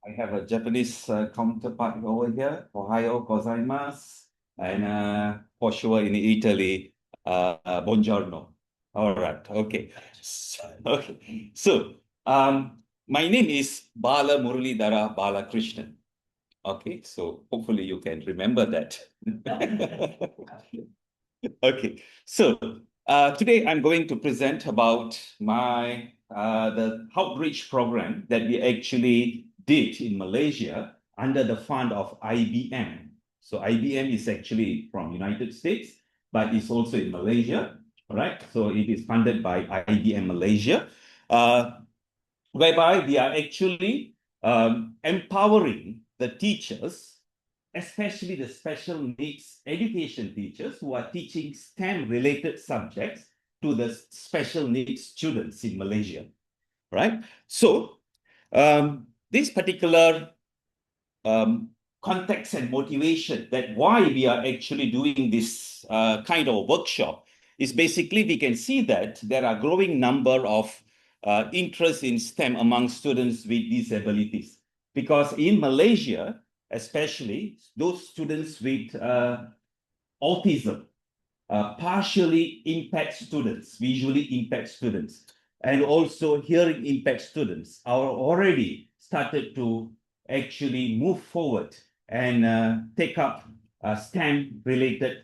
I have a Japanese counterpart over here, Ohio gozaimasu, and for sure in Italy, buongiorno. All right, okay. So, my name is Balamuralithara Balakrishnan. Okay, so hopefully you can remember that. Okay, so today I'm going to present about my the outreach program that we actually did in Malaysia under the fund of IBM. So IBM is actually from United States, but it's also in Malaysia. All right, so it is funded by IBM Malaysia, whereby we are actually empowering the teachers, especially the special needs education teachers who are teaching STEM-related subjects to the special needs students in Malaysia, right? So this particular context and motivation that why we are actually doing this kind of workshop is basically we can see that there are growing number of interest in STEM among students with disabilities. Because in Malaysia, especially those students with autism, partially impact students, visually impact students, and also hearing impact students are already started to actually move forward and take up STEM-related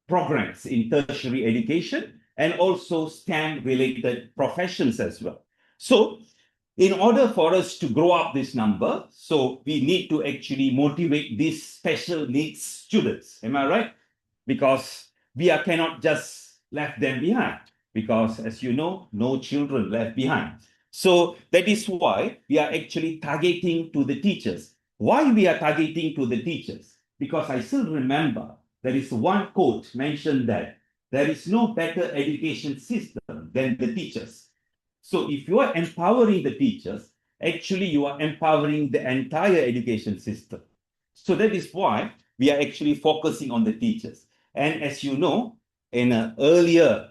programs in tertiary education and also STEM-related professions as well. So in order for us to grow up this number, so we need to actually motivate these special needs students. Am I right? Because cannot just left them behind. Because as you know, no children left behind. So that is why we are actually targeting to the teachers. Why we are targeting to the teachers? Because I still remember there is one quote mentioned that there is no better education system than the teachers. So if you are empowering the teachers, actually you are empowering the entire education system. So that is why we are actually focusing on the teachers. And as you know, in an earlier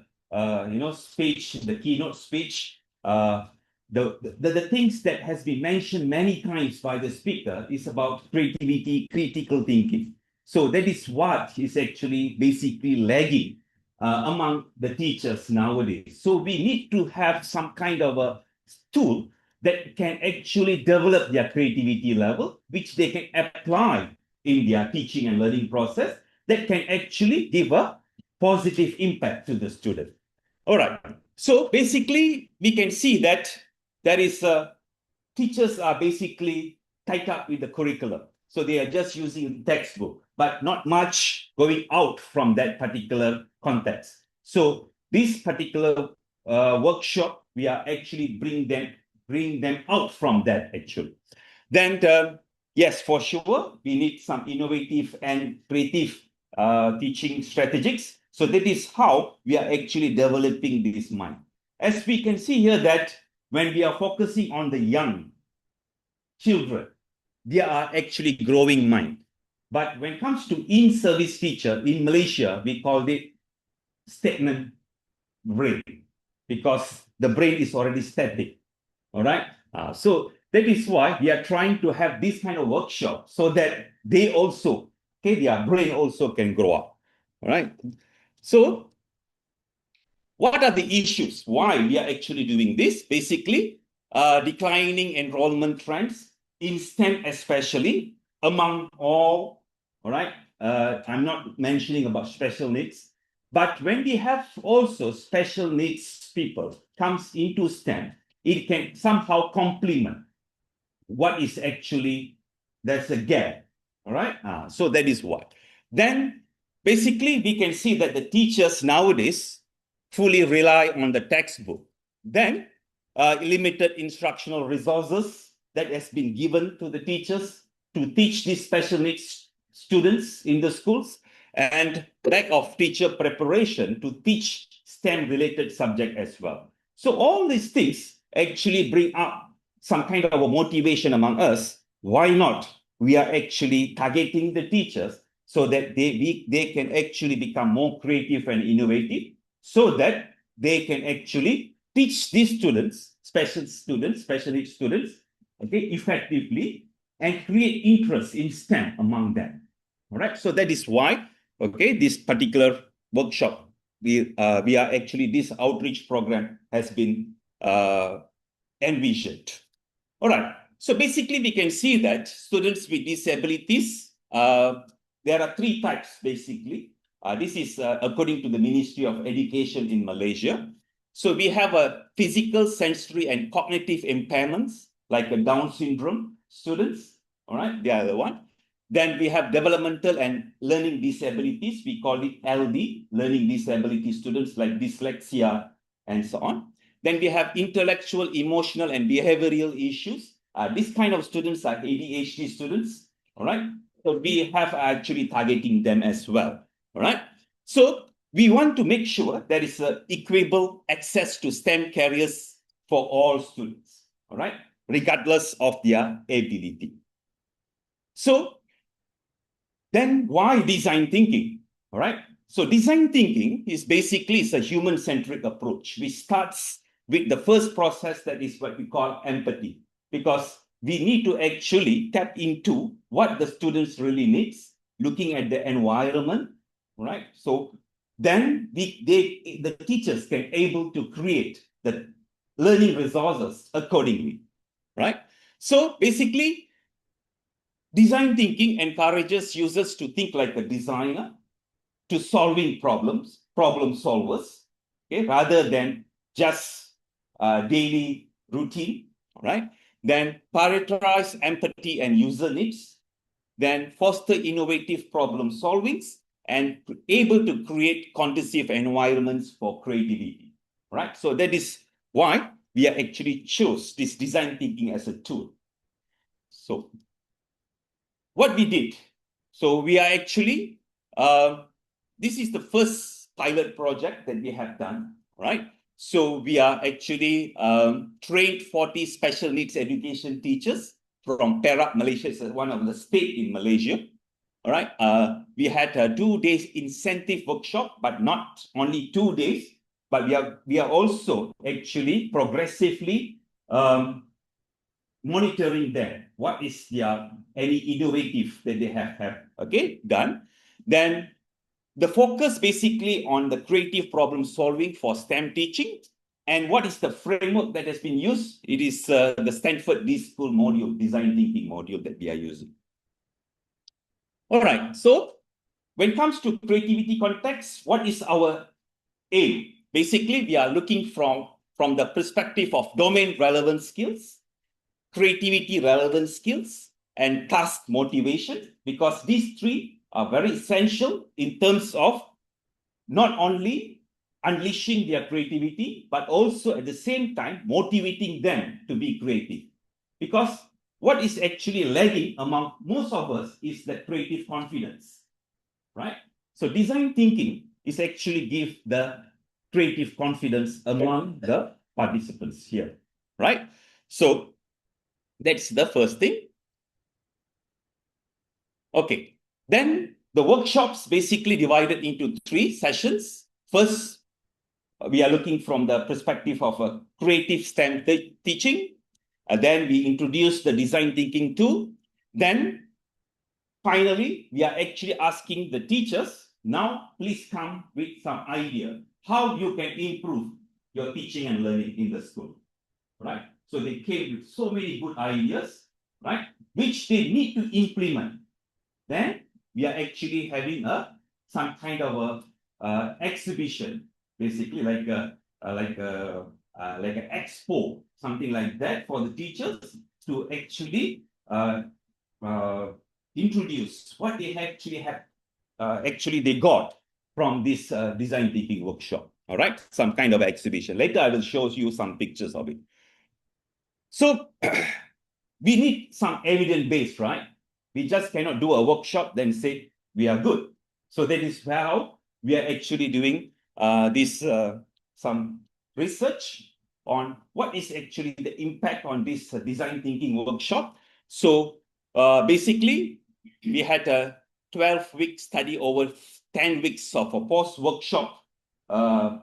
speech, the keynote speech, the things that has been mentioned many times by the speaker is about creativity, critical thinking. So that is what is actually basically lagging among the teachers nowadays. So we need to have some kind of a tool that can actually develop their creativity level, which they can apply in their teaching and learning process, that can actually give a positive impact to the student. All right. So basically, we can see that there is teachers are basically tied up with the curriculum. So they are just using textbook, but not much going out from that particular context. So this particular workshop, we are actually bring them out from that actually. Then yes, for sure, we need some innovative and creative teaching strategies. So that is how we are actually developing this mind. As we can see here that when we are focusing on the young children, they are actually growing mind. But when it comes to in-service teacher, in Malaysia, we call it stagnant brain because the brain is already static. All right. So that is why we are trying to have this kind of workshop so that they also, their brain also can grow up. All right. So what are the issues? Why we are actually doing this? Basically, declining enrollment trends in STEM, especially among all right? I'm not mentioning about special needs, but when we have also special needs people comes into STEM, it can somehow complement what is actually, there's a gap, all right? So that is what. Then basically we can see that the teachers nowadays fully rely on the textbook. Then limited instructional resources that has been given to the teachers to teach these special needs students in the schools, and lack of teacher preparation to teach STEM related subject as well. So all these things actually bring up some kind of a motivation among us. Why not? We are actually targeting the teachers so that they can actually become more creative and innovative, so that they can actually teach these students, special needs students, okay, effectively and create interest in STEM among them. All right. So that is why, okay, this particular workshop, we are actually, this outreach program has been envisioned. All right. So basically, we can see that students with disabilities, there are three types basically. This is according to the Ministry of Education in Malaysia. So we have a physical, sensory, and cognitive impairments, like a Down syndrome students. All right, they are the one. Then we have developmental and learning disabilities. We call it LD, learning disability students, like dyslexia and so on. Then we have intellectual, emotional, and behavioral issues. This kind of students are ADHD students. All right. So we have actually targeting them as well. All right. So we want to make sure there is equitable access to STEM careers for all students. All right, regardless of their ability. So then why design thinking? All right. So design thinking is basically a human-centric approach, which starts with the first process, that is what we call empathy, because we need to actually tap into what the students really needs, looking at the environment, right? So then the teachers can able to create the learning resources accordingly, right? So basically, design thinking encourages users to think like a designer, to solving problems, problem solvers, okay, rather than just daily routine, all right? Then prioritize empathy and user needs, then foster innovative problem solvings, and able to create conducive environments for creativity, right? So that is why we are actually chose this design thinking as a tool. So what we did, so we are actually, this is the first pilot project that we have done, right? So we are actually trained 40 special needs education teachers from Perak, Malaysia. It's one of the state in Malaysia. All right. We had a 2 days incentive workshop, but not only 2 days, but we are also actually progressively monitoring them. What is their any innovative that they have done? Then the focus basically on the creative problem solving for STEM teaching. And what is the framework that has been used? It is the Stanford D-School module, design thinking module, that we are using. All right. So when it comes to creativity context, what is our aim? Basically, we are looking from the perspective of domain relevant skills, creativity relevant skills, and task motivation, because these three are very essential in terms of not only unleashing their creativity, but also at the same time motivating them to be creative. Because what is actually lagging among most of us is the creative confidence, right? So design thinking is actually give the creative confidence among the participants here, right? So that's the first thing. Okay, then the workshops basically divided into 3 sessions. First, we are looking from the perspective of a creative STEM teaching. Then we introduce the design thinking tool. Then finally, we are actually asking the teachers, now please come with some idea how you can improve your teaching and learning in the school, right? So they came with so many good ideas, right, which they need to implement. Then we are actually having some kind of a exhibition, basically like an expo, something like that, for the teachers to actually introduce what they actually they got from this design thinking workshop. All right, some kind of exhibition. Later, I will show you some pictures of it. So we need some evidence base, right? We just cannot do a workshop then say we are good. So that is how we are actually doing this some research on what is actually the impact on this design thinking workshop. So basically, we had a 12-week study over 10 weeks of a post-workshop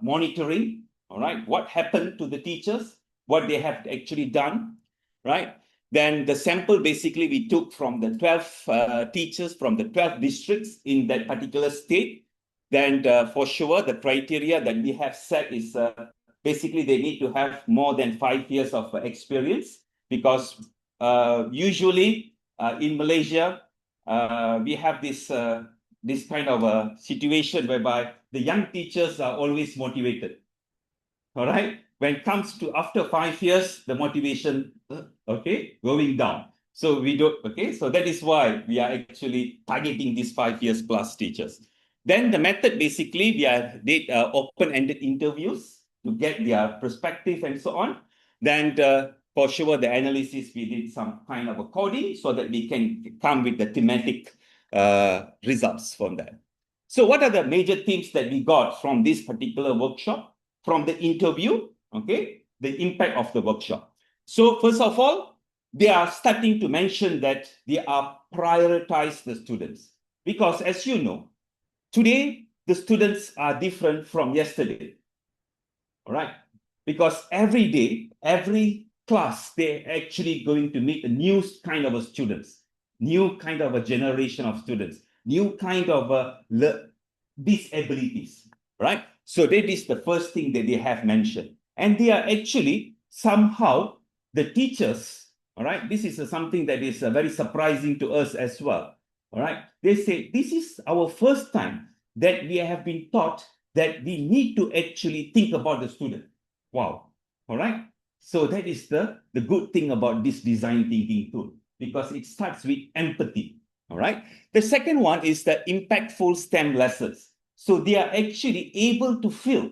monitoring. All right, what happened to the teachers, what they have actually done, right? Then the sample basically we took from the 12 teachers from the 12 districts in that particular state. Then for sure, the criteria that we have set is basically they need to have more than 5 years of experience, because usually in Malaysia, we have this kind of a situation whereby the young teachers are always motivated. All right. When it comes to after 5 years, the motivation, going down. So we don't, so that is why we are actually targeting these 5 years plus teachers. Then the method, basically, we did open-ended interviews to get their perspective and so on. Then for sure, the analysis, we did some kind of a coding so that we can come with the thematic results from that. So what are the major themes that we got from this particular workshop? From the interview, the impact of the workshop. So first of all, they are starting to mention that they are prioritize the students, because as you know, today the students are different from yesterday. All right, because every day, every class, they're actually going to meet a new kind of a students, new kind of a generation of students, new kind of disabilities, right? So that is the first thing that they have mentioned. And they are actually somehow the teachers, all right? This is something that is very surprising to us as well, all right? They say, this is our first time that we have been taught that we need to actually think about the student. Wow, all right? So that is the good thing about this design thinking tool, because it starts with empathy, all right? The second one is the impactful STEM lessons. So they are actually able to feel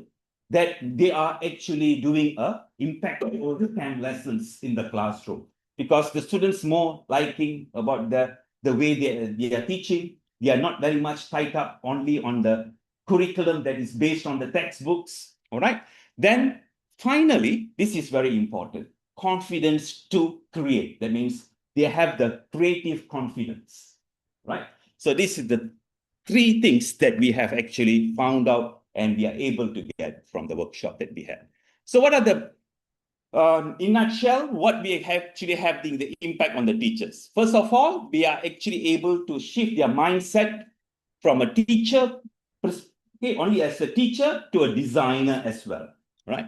that they are actually doing a impactful STEM lessons in the classroom, because the students more liking about the way they are teaching. They are not very much tied up only on the curriculum that is based on the textbooks, all right? Then finally, this is very important, confidence to create. That means they have the creative confidence, right? So this is the three things that we have actually found out and we are able to get from the workshop that we had. So what are the, in a nutshell, what we actually have the impact on the teachers? First of all, we are actually able to shift their mindset from a teacher, only as a teacher, to a designer as well, right?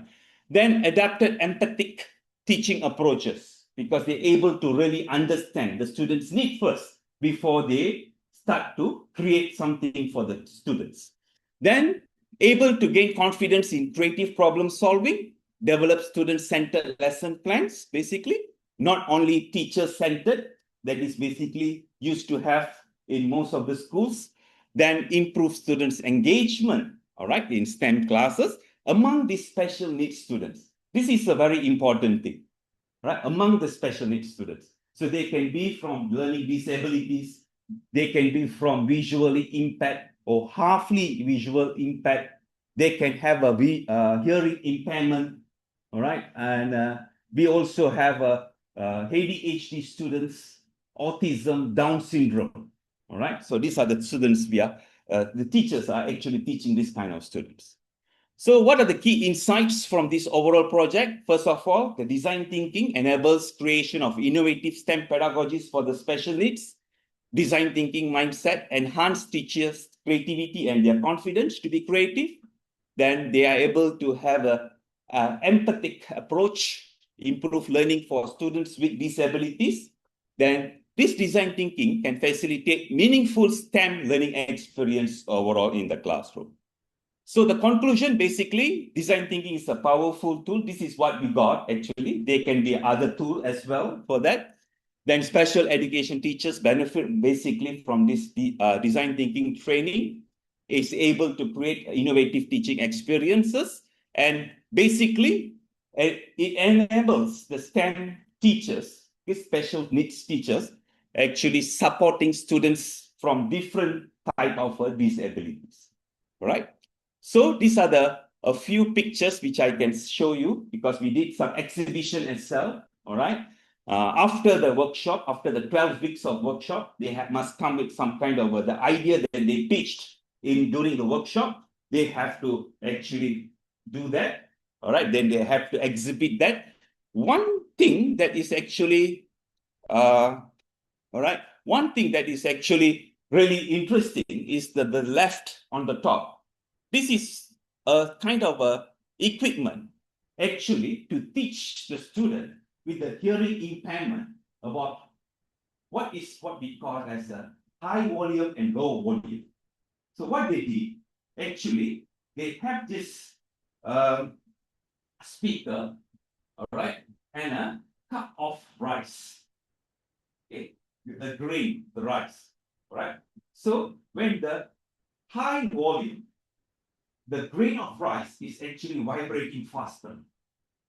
Then adapted empathic teaching approaches, because they're able to really understand the students' need first before they start to create something for the students. Then able to gain confidence in creative problem solving, develop student-centered lesson plans, basically, not only teacher-centered, that is basically used to have in most of the schools. Then improve students' engagement, all right, in STEM classes among the special needs students. This is a very important thing, right, among the special needs students. So they can be from learning disabilities, they can be from visually impaired or halfly visual impact. They can have a hearing impairment, all right? And we also have ADHD students, autism, Down syndrome, all right? So these are the students the teachers are actually teaching this kind of students. So what are the key insights from this overall project? First of all, the design thinking enables creation of innovative STEM pedagogies for the special needs. Design thinking mindset enhance teachers' creativity and their confidence to be creative. Then they are able to have an empathic approach, improve learning for students with disabilities. Then this design thinking can facilitate meaningful STEM learning experience overall in the classroom. So the conclusion, basically, design thinking is a powerful tool. This is what we got, actually. There can be other tool as well for that. Then special education teachers benefit basically from this design thinking training, is able to create innovative teaching experiences. And basically, it enables the STEM teachers, the special needs teachers, actually supporting students from different type of disabilities, right? So these are a few pictures which I can show you, because we did some exhibition itself, all right? After the workshop, after the 12 weeks of workshop, they must come with some kind of the idea that they pitched during the workshop. They have to actually do that, all right? Then they have to exhibit that. One thing that is actually All right. One thing that is actually really interesting is the left on the top. This is a kind of a equipment actually to teach the student with the hearing impairment about what we call as a high volume and low volume. So what they did, actually, they have this speaker, all right, and a cup of rice. Okay, the grain, the rice, right? So when the high volume, the grain of rice is actually vibrating faster.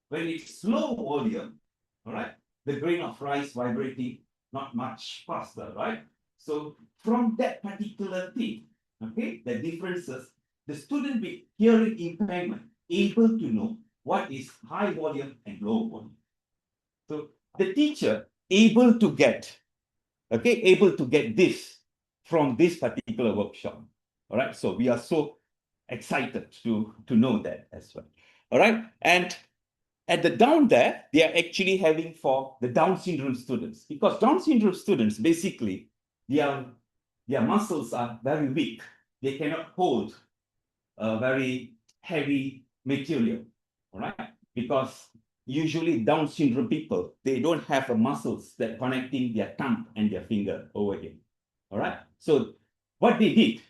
When it's low volume, all right, the grain of rice vibrating not much faster, right? So from that particular thing, okay, the differences, the student with hearing impairment able to know what is high volume and low volume. So the teacher able to get, okay, able to get this from this particular workshop. All right, so we are so excited to know that as well. All right, and at the down there, they are actually having for the Down syndrome students, because Down syndrome students basically their muscles are very weak. They cannot hold a very heavy material. All right, because usually Down syndrome people, they don't have the muscles that connecting their thumb and their finger over here. All right, so what they did,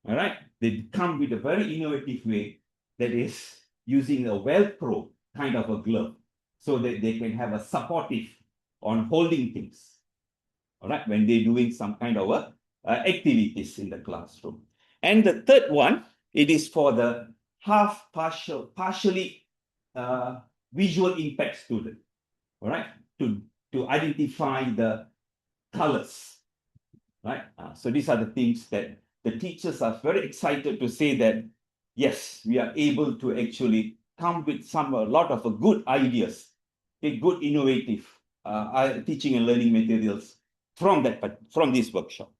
all right, they come with a very innovative way that is using a Velcro kind of a glove so that they can have a supportive on holding things, all right, when they're doing some kind of activities in the classroom. And the third one, it is for the partially visual impact student, all right, to identify the colors, right? So these are the things that the teachers are very excited to say that, yes, we are able to actually come with a lot of good ideas, good innovative teaching and learning materials from this workshop.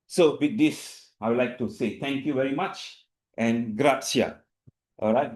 So with this, I would like to say thank you very much and grazie. All right.